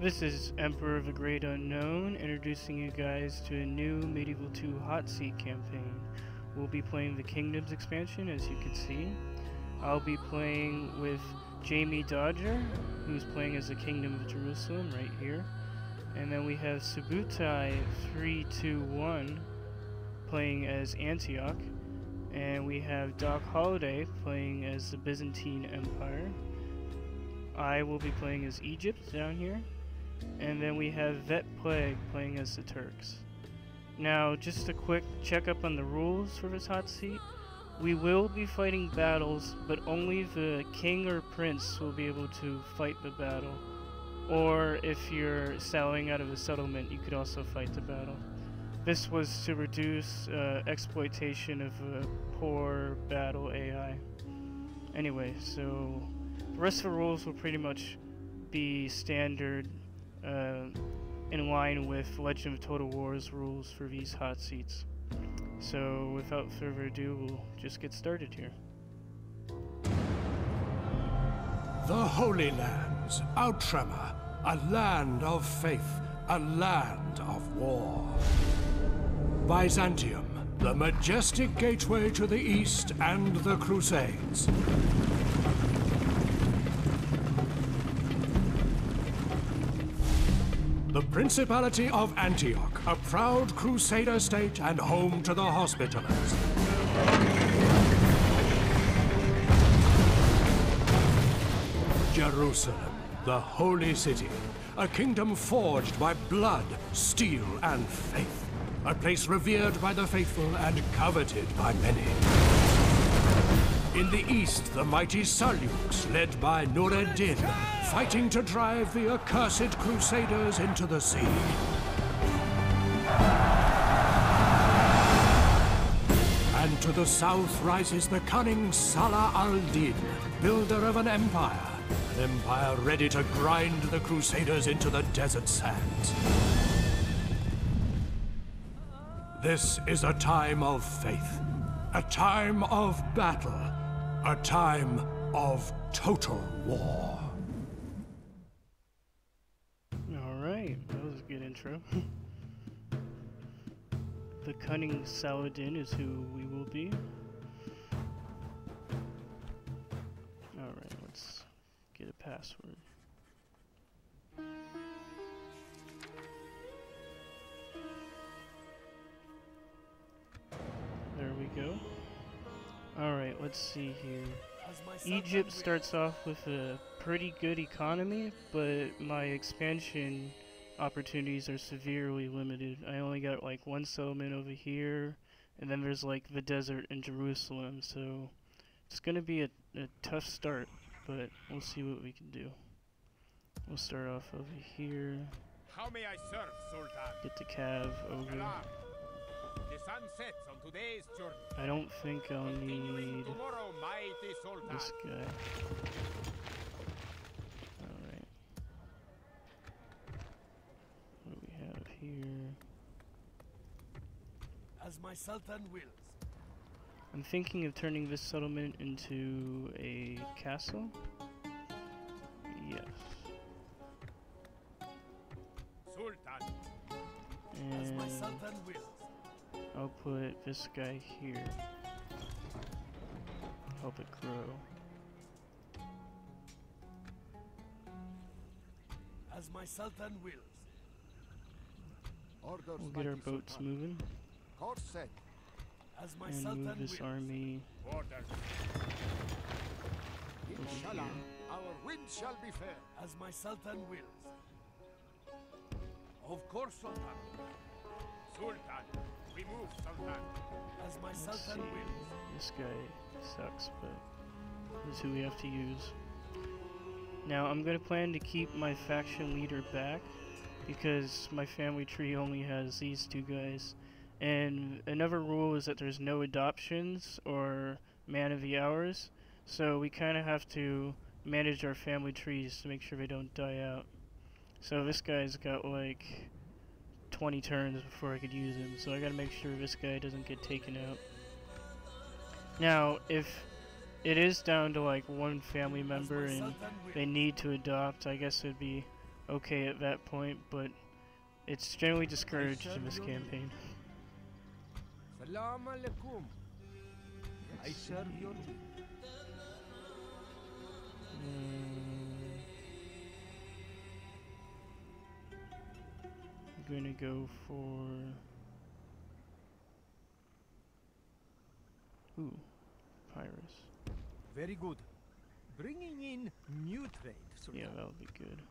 This is Emperor of the Great Unknown, introducing you guys to a new Medieval 2 Hotseat campaign. We'll be playing the Kingdoms expansion, as you can see. I'll be playing with Jamie Dodger, who's playing as the Kingdom of Jerusalem right here. And then we have Subutai321 playing as Antioch. And we have Doc Holliday playing as the Byzantine Empire. I will be playing as Egypt down here. And then we have Vet Plague playing as the Turks. Now, just a quick checkup on the rules for this hot seat. We will be fighting battles, but only the king or prince will be able to fight the battle. Or if you're sailing out of a settlement, you could also fight the battle. This was to reduce exploitation of a poor battle AI. Anyway, so the rest of the rules will pretty much be standard in line with Legend of Total War's rules for these hot seats. So without further ado, we'll just get started here. The Holy Lands, Outremer, a land of faith, a land of war. Byzantium, the majestic gateway to the east and the Crusades. The Principality of Antioch, a proud Crusader state and home to the Hospitallers. Jerusalem, the holy city, a kingdom forged by blood, steel, and faith. A place revered by the faithful and coveted by many. In the east, the mighty Seljuks, led by Nur-ed-Din, fighting to drive the accursed Crusaders into the sea. And to the south rises the cunning Salah al-Din, builder of an empire ready to grind the Crusaders into the desert sands. This is a time of faith, a time of battle, a time of total war. Alright, that was a good intro. The cunning Saladin is who we will be. Alright, let's get a password. There we go. Alright, let's see here. Egypt starts off with a pretty good economy, but my expansion opportunities are severely limited. I only got like one settlement over here, and then there's like the desert in Jerusalem, so it's gonna be a tough start, but we'll see what we can do. We'll start off over here. How may I serve, Sultan? Get the Cav over. The sun sets on today's journey. I don't think I'll need tomorrow, mighty Sultan. this guy. Alright. What do we have here? As my Sultan wills. I'm thinking of turning this settlement into a castle. Yes. Sultan. And As my Sultan wills. I'll put this guy here. Help it grow. As my Sultan wills. Orders, We'll get our boats moving. Course set. As my And Sultan move this wills. army Orders. Inshallah, our wind shall be fair. As my Sultan wills. Of course, Sultan. Sultan. We move, Sultan. As my Let's see. Sultan wills. This guy sucks, but this is who we have to use. Now, I'm going to plan to keep my faction leader back, because my family tree only has these two guys. And another rule is that there's no adoptions or man of the hours, so we kind of have to manage our family trees to make sure they don't die out. So this guy's got like 20 turns before I could use him, so I gotta make sure this guy doesn't get taken out. Now, if it is down to like one family member and they need to adopt, I guess it'd be okay at that point, but it's generally discouraged in this campaign. Salam alaikum. I serve your I'm gonna go for Pyrus. Very good. Bringing in new trade, Sultan. Yeah, that'll be good.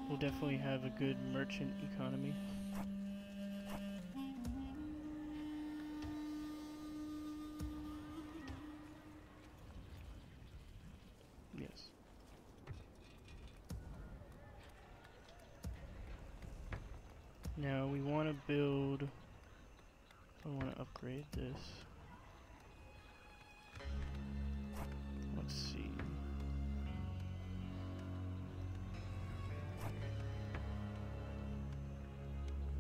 We'll definitely have a good merchant economy. Yes. Now we want to build. I want to upgrade this. Let's see.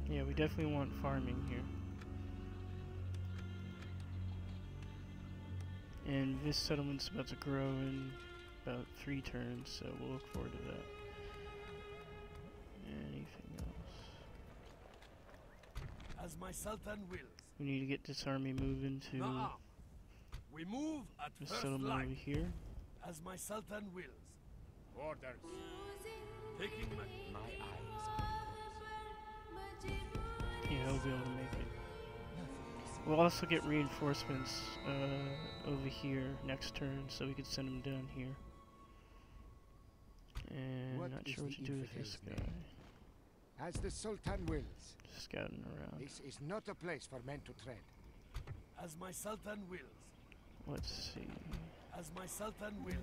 Yeah, we definitely want farming here. And this settlement's about to grow in about 3 turns, so we'll look forward to that. Anything else? As my Sultan wills. We need to get this army moving to We move at the first settlement light. over here. As my Sultan wills. Orders. Taking my eyes. Yeah, he'll be able to make it. We'll also get reinforcements over here next turn, so we could send them down here. And What not is sure what the to do with this infidels' guy. As the Sultan wills. Scouting around. This is not a place for men to tread. As my Sultan wills. Let's see. As my Sultan wills.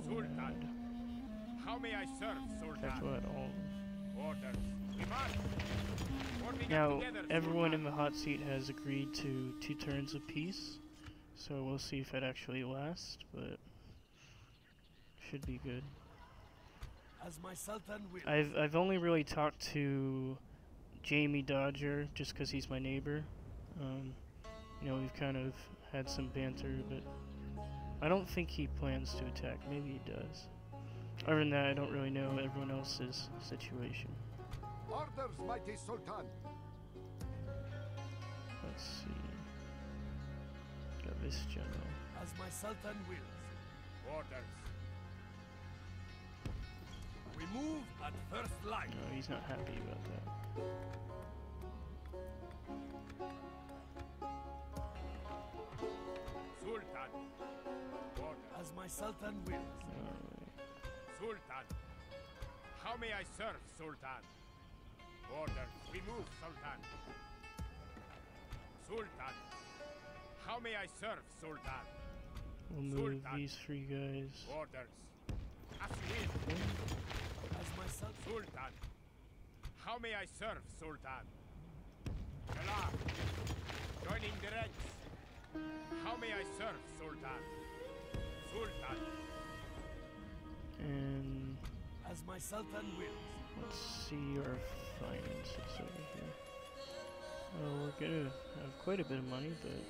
Sultan. How may I serve, In fact, Sultan? what all? Orders. We must. Working Now, together, everyone Sultan. in the hot seat has agreed to 2 turns apiece, so we'll see if it actually lasts, but should be good. As my Sultan wills. I've only really talked to Jamie Dodger just because he's my neighbor. You know, we've kind of had some banter, but I don't think he plans to attack. Maybe he does. Other than that, I don't really know everyone else's situation. Orders, mighty Sultan. Let's see. Got this general. As my Sultan wills. Orders. We move at first light. No, he's not happy about that. Sultan. Orders. As my Sultan wills. Alright. Sultan. How may I serve, Sultan? Orders. We move, Sultan. Sultan. How may I serve, Sultan? We'll move Sultan. these 3 guys. Orders. As you will. As my Sultan. Sultan. How may I serve, Sultan? Salam. Joining the ranks. How may I serve, Sultan? Sultan. And As my Sultan wills. let's see our finances over here. Oh, we're gonna have quite a bit of money, but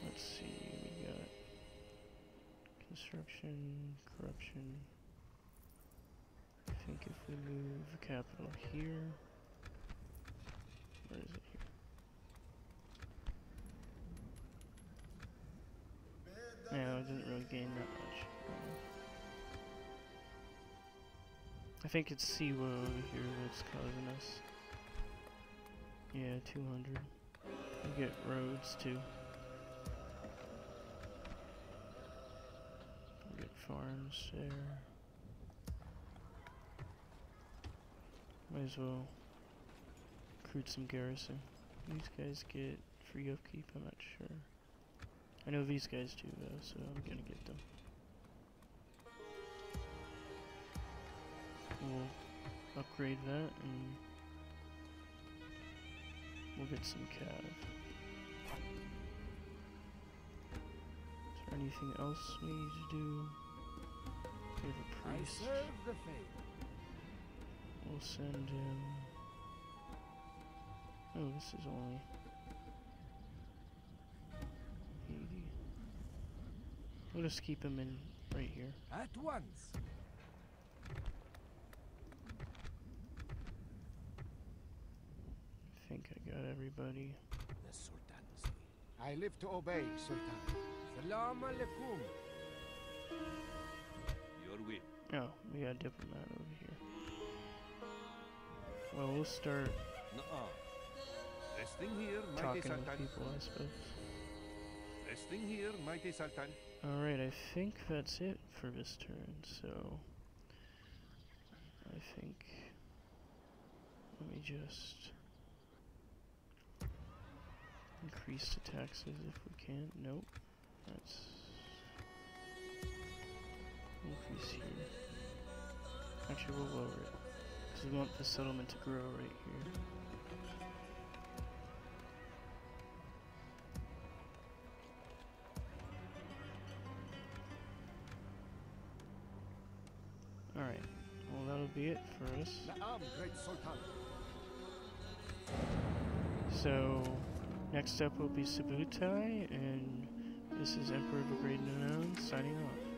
let's see. We got construction, corruption. I think if we move the capital here, where is it here? Yeah, I didn't really gain that much. I think it's Siwa over here that's causing us. Yeah, 200. We get roads too. We get farms there. Might as well recruit some garrison. These guys get free upkeep, I'm not sure. I know these guys do though, so I'm gonna get them. We'll upgrade that and we'll get some cav. Is there anything else we need to do? We have a I priest. serve the faith. We'll send him. Oh, this is only. We'll just keep him in right here. At once. I think I got everybody. The Sultan's will. I live to obey, Sultan. Salam alaikum. Your will. Oh, we got a diplomat over here. Well, we'll start Nuh-uh. Resting here, mighty talking with Sultan. people, I suppose. Resting here, mighty Sultan. Alright, I think that's it for this turn, so I think let me just increase the taxes if we can. Nope. That's increase here. Actually, we'll lower it because we want the settlement to grow right here. Alright, well that'll be it for us. Naam, great Sultan. So, next up will be Subutai, and this is Emperor of the Great Unknown signing off.